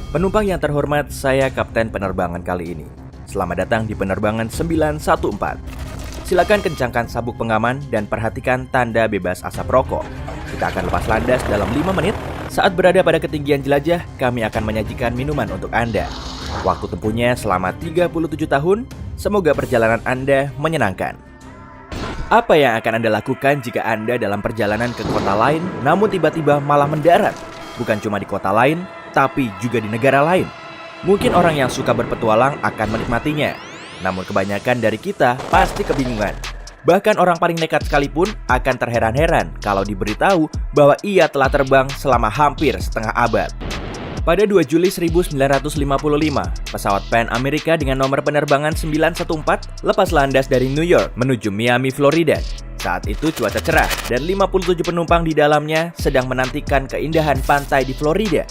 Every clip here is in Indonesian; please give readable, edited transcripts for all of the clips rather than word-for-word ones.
Penumpang yang terhormat, saya Kapten Penerbangan kali ini. Selamat datang di penerbangan 914. Silakan kencangkan sabuk pengaman dan perhatikan tanda bebas asap rokok. Kita akan lepas landas dalam 5 menit. Saat berada pada ketinggian jelajah, kami akan menyajikan minuman untuk Anda. Waktu tempuhnya selama 37 tahun. Semoga perjalanan Anda menyenangkan. Apa yang akan Anda lakukan jika Anda dalam perjalanan ke kota lain, namun tiba-tiba malah mendarat? Bukan cuma di kota lain, tapi juga di negara lain. Mungkin orang yang suka berpetualang akan menikmatinya, namun kebanyakan dari kita pasti kebingungan. Bahkan orang paling nekat sekalipun akan terheran-heran kalau diberitahu bahwa ia telah terbang selama hampir setengah abad. Pada 2 Juli 1955, pesawat Pan Amerika dengan nomor penerbangan 914 lepas landas dari New York menuju Miami, Florida. Saat itu cuaca cerah dan 57 penumpang di dalamnya sedang menantikan keindahan pantai di Florida.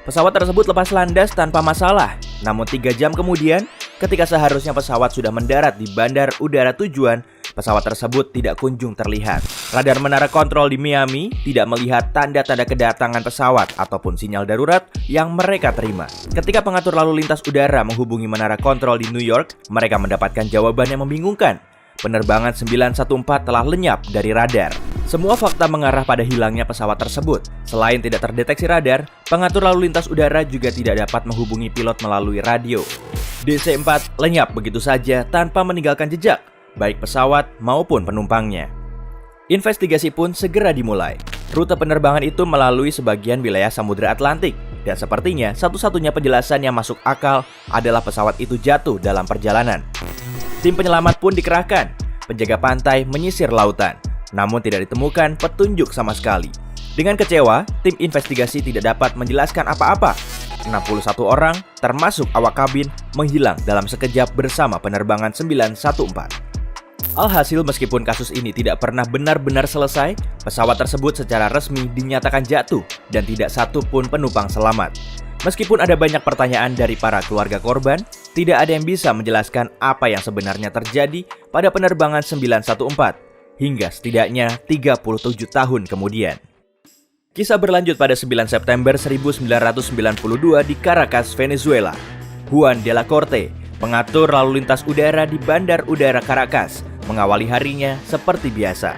Pesawat tersebut lepas landas tanpa masalah. Namun 3 jam kemudian, ketika seharusnya pesawat sudah mendarat di bandar udara tujuan, pesawat tersebut tidak kunjung terlihat. Radar menara kontrol di Miami tidak melihat tanda-tanda kedatangan pesawat ataupun sinyal darurat yang mereka terima. Ketika pengatur lalu lintas udara menghubungi menara kontrol di New York, mereka mendapatkan jawaban yang membingungkan. Penerbangan 914 telah lenyap dari radar. Semua fakta mengarah pada hilangnya pesawat tersebut. Selain tidak terdeteksi radar, pengatur lalu lintas udara juga tidak dapat menghubungi pilot melalui radio. DC-4 lenyap begitu saja tanpa meninggalkan jejak, baik pesawat maupun penumpangnya. Investigasi pun segera dimulai. Rute penerbangan itu melalui sebagian wilayah Samudra Atlantik, dan sepertinya satu-satunya penjelasan yang masuk akal adalah pesawat itu jatuh dalam perjalanan. Tim penyelamat pun dikerahkan. Penjaga pantai menyisir lautan, namun tidak ditemukan petunjuk sama sekali. Dengan kecewa, tim investigasi tidak dapat menjelaskan apa-apa. 61 orang, termasuk awak kabin, menghilang dalam sekejap bersama penerbangan 914. Alhasil, meskipun kasus ini tidak pernah benar-benar selesai, pesawat tersebut secara resmi dinyatakan jatuh dan tidak satu pun penumpang selamat. Meskipun ada banyak pertanyaan dari para keluarga korban, tidak ada yang bisa menjelaskan apa yang sebenarnya terjadi pada penerbangan 914 hingga setidaknya 37 tahun kemudian. Kisah berlanjut pada 9 September 1992 di Caracas, Venezuela. Juan de la Corte, pengatur lalu lintas udara di Bandar Udara Caracas, mengawali harinya seperti biasa.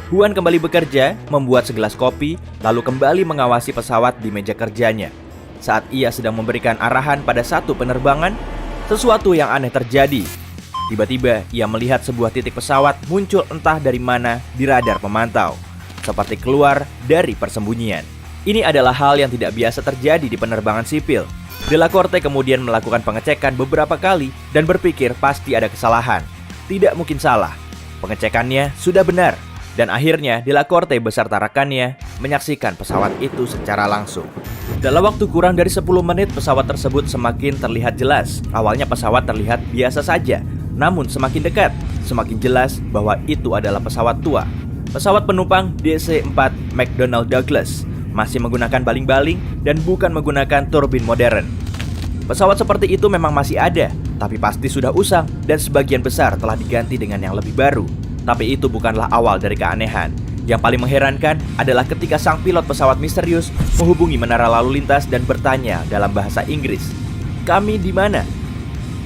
Juan kembali bekerja, membuat segelas kopi, lalu kembali mengawasi pesawat di meja kerjanya. Saat ia sedang memberikan arahan pada satu penerbangan, sesuatu yang aneh terjadi. Tiba-tiba ia melihat sebuah titik pesawat muncul entah dari mana di radar pemantau, seperti keluar dari persembunyian. Ini adalah hal yang tidak biasa terjadi di penerbangan sipil. De la Corte kemudian melakukan pengecekan beberapa kali dan berpikir pasti ada kesalahan. Tidak mungkin salah. Pengecekannya sudah benar. Dan akhirnya De la Corte beserta rekannya menyaksikan pesawat itu secara langsung. Dalam waktu kurang dari 10 menit pesawat tersebut semakin terlihat jelas. Awalnya pesawat terlihat biasa saja, namun semakin dekat, semakin jelas bahwa itu adalah pesawat tua. Pesawat penumpang DC-4 McDonnell Douglas masih menggunakan baling-baling dan bukan menggunakan turbin modern. Pesawat seperti itu memang masih ada, tapi pasti sudah usang dan sebagian besar telah diganti dengan yang lebih baru. Tapi itu bukanlah awal dari keanehan. Yang paling mengherankan adalah ketika sang pilot pesawat misterius menghubungi menara lalu lintas dan bertanya dalam bahasa Inggris, "Kami di mana?"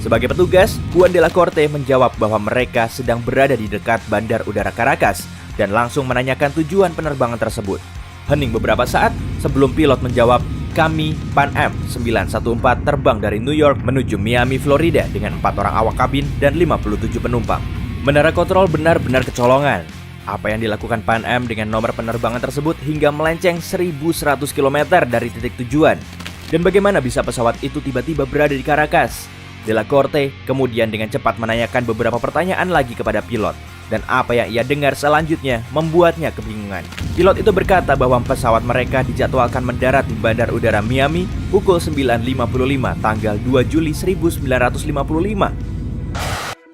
Sebagai petugas, Juan de la Corte menjawab bahwa mereka sedang berada di dekat Bandar Udara Caracas dan langsung menanyakan tujuan penerbangan tersebut. Hening beberapa saat sebelum pilot menjawab, "Kami Pan Am 914 terbang dari New York menuju Miami, Florida dengan 4 orang awak kabin dan 57 penumpang." Menara kontrol benar-benar kecolongan. Apa yang dilakukan Pan Am dengan nomor penerbangan tersebut hingga melenceng 1100 km dari titik tujuan? Dan bagaimana bisa pesawat itu tiba-tiba berada di Caracas? De la Corte kemudian dengan cepat menanyakan beberapa pertanyaan lagi kepada pilot. Dan apa yang ia dengar selanjutnya membuatnya kebingungan. Pilot itu berkata bahwa pesawat mereka dijadwalkan mendarat di Bandar Udara Miami pukul 9.55 tanggal 2 Juli 1955.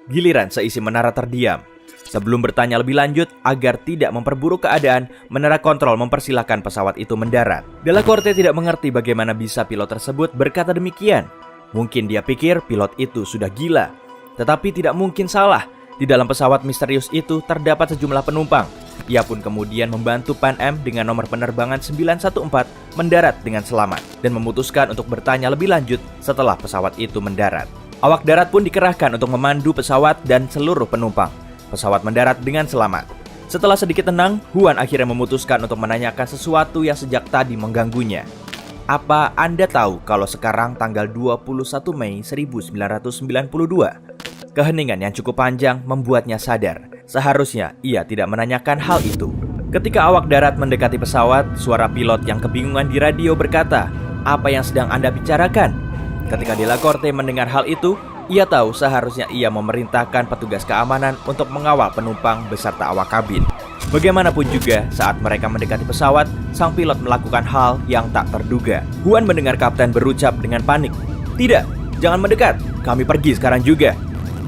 Giliran seisi menara terdiam. Sebelum bertanya lebih lanjut, agar tidak memperburuk keadaan, menara kontrol mempersilahkan pesawat itu mendarat. De la Corte tidak mengerti bagaimana bisa pilot tersebut berkata demikian. Mungkin dia pikir pilot itu sudah gila. Tetapi tidak mungkin salah. Di dalam pesawat misterius itu terdapat sejumlah penumpang. Ia pun kemudian membantu Pan Am dengan nomor penerbangan 914 mendarat dengan selamat dan memutuskan untuk bertanya lebih lanjut setelah pesawat itu mendarat. Awak darat pun dikerahkan untuk memandu pesawat dan seluruh penumpang. Pesawat mendarat dengan selamat. Setelah sedikit tenang, Huan akhirnya memutuskan untuk menanyakan sesuatu yang sejak tadi mengganggunya. Apa Anda tahu kalau sekarang tanggal 21 Mei 1992? Keheningan yang cukup panjang membuatnya sadar. Seharusnya ia tidak menanyakan hal itu. Ketika awak darat mendekati pesawat, suara pilot yang kebingungan di radio berkata, "Apa yang sedang Anda bicarakan?" Ketika Delacorte mendengar hal itu, ia tahu seharusnya ia memerintahkan petugas keamanan untuk mengawal penumpang beserta awak kabin. Bagaimanapun juga, saat mereka mendekati pesawat, sang pilot melakukan hal yang tak terduga. Huan mendengar kapten berucap dengan panik, "Tidak, jangan mendekat, kami pergi sekarang juga."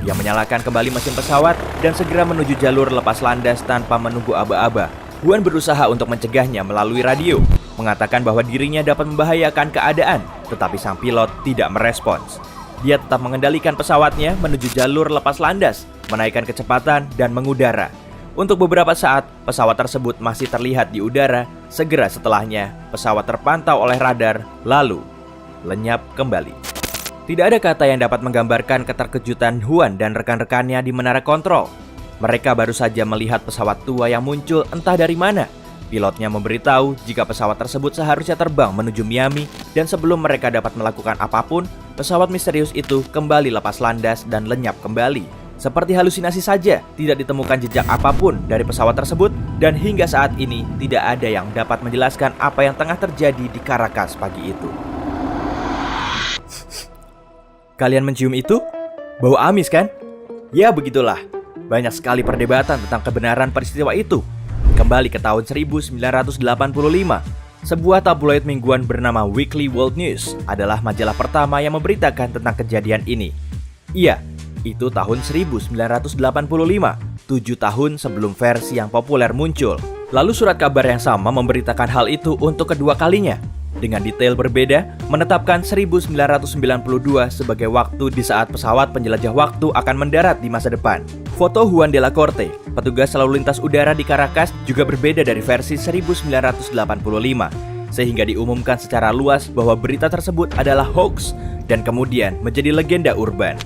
Ia menyalakan kembali mesin pesawat dan segera menuju jalur lepas landas tanpa menunggu aba-aba. Huan berusaha untuk mencegahnya melalui radio, mengatakan bahwa dirinya dapat membahayakan keadaan, tetapi sang pilot tidak merespons. Dia tetap mengendalikan pesawatnya menuju jalur lepas landas, menaikkan kecepatan dan mengudara. Untuk beberapa saat, pesawat tersebut masih terlihat di udara. Segera setelahnya, pesawat terpantau oleh radar, lalu lenyap kembali. Tidak ada kata yang dapat menggambarkan keterkejutan Huan dan rekan-rekannya di menara kontrol. Mereka baru saja melihat pesawat tua yang muncul entah dari mana. Pilotnya memberitahu jika pesawat tersebut seharusnya terbang menuju Miami dan sebelum mereka dapat melakukan apapun, pesawat misterius itu kembali lepas landas dan lenyap kembali. Seperti halusinasi saja, tidak ditemukan jejak apapun dari pesawat tersebut dan hingga saat ini tidak ada yang dapat menjelaskan apa yang tengah terjadi di Caracas pagi itu. Kalian mencium itu? Bau amis kan? Ya begitulah. Banyak sekali perdebatan tentang kebenaran peristiwa itu. Kembali ke tahun 1985, sebuah tabloid mingguan bernama Weekly World News adalah majalah pertama yang memberitakan tentang kejadian ini. Iya, itu tahun 1985, 7 tahun sebelum versi yang populer muncul. Lalu surat kabar yang sama memberitakan hal itu untuk kedua kalinya. Dengan detail berbeda, menetapkan 1992 sebagai waktu di saat pesawat penjelajah waktu akan mendarat di masa depan. Foto Juan Delacorte, petugas lalu lintas udara di Caracas, juga berbeda dari versi 1985, sehingga diumumkan secara luas bahwa berita tersebut adalah hoax dan kemudian menjadi legenda urban.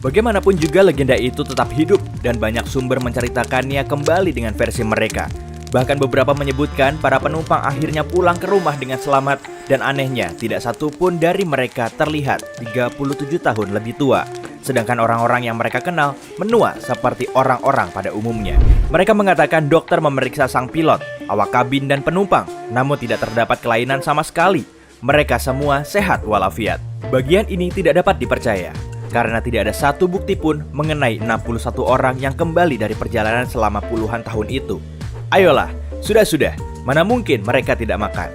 Bagaimanapun juga legenda itu tetap hidup dan banyak sumber menceritakannya kembali dengan versi mereka. Bahkan beberapa menyebutkan para penumpang akhirnya pulang ke rumah dengan selamat dan anehnya tidak satu pun dari mereka terlihat 37 tahun lebih tua. Sedangkan orang-orang yang mereka kenal menua seperti orang-orang pada umumnya. Mereka mengatakan dokter memeriksa sang pilot, awak kabin dan penumpang, namun tidak terdapat kelainan sama sekali. Mereka semua sehat walafiat. Bagian ini tidak dapat dipercaya karena tidak ada satu bukti pun mengenai 61 orang yang kembali dari perjalanan selama puluhan tahun itu. Ayolah, sudah, mana mungkin mereka tidak makan.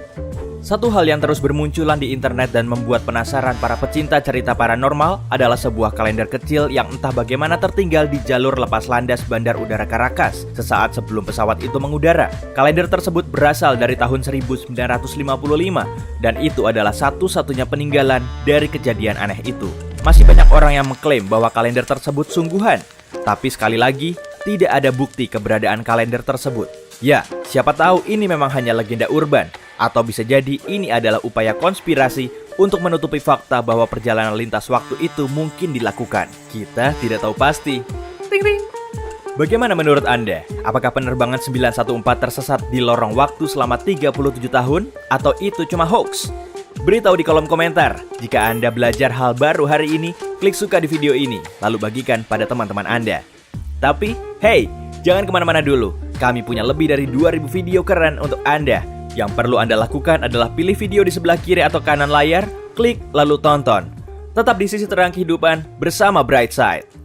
Satu hal yang terus bermunculan di internet dan membuat penasaran para pecinta cerita paranormal adalah sebuah kalender kecil yang entah bagaimana tertinggal di jalur lepas landas Bandar Udara Caracas sesaat sebelum pesawat itu mengudara. Kalender tersebut berasal dari tahun 1955 dan itu adalah satu-satunya peninggalan dari kejadian aneh itu. Masih banyak orang yang mengklaim bahwa kalender tersebut sungguhan, tapi sekali lagi, tidak ada bukti keberadaan kalender tersebut. Ya, siapa tahu ini memang hanya legenda urban, atau bisa jadi ini adalah upaya konspirasi untuk menutupi fakta bahwa perjalanan lintas waktu itu mungkin dilakukan. Kita tidak tahu pasti. Ting ting. Bagaimana menurut Anda? Apakah penerbangan 914 tersesat di lorong waktu selama 37 tahun? Atau itu cuma hoax? Beritahu di kolom komentar. Jika Anda belajar hal baru hari ini, klik suka di video ini, lalu bagikan pada teman-teman Anda. Tapi, hey, jangan kemana-mana dulu. Kami punya lebih dari 2000 video keren untuk Anda. Yang perlu Anda lakukan adalah pilih video di sebelah kiri atau kanan layar, klik lalu tonton. Tetap di sisi terang kehidupan bersama Brightside.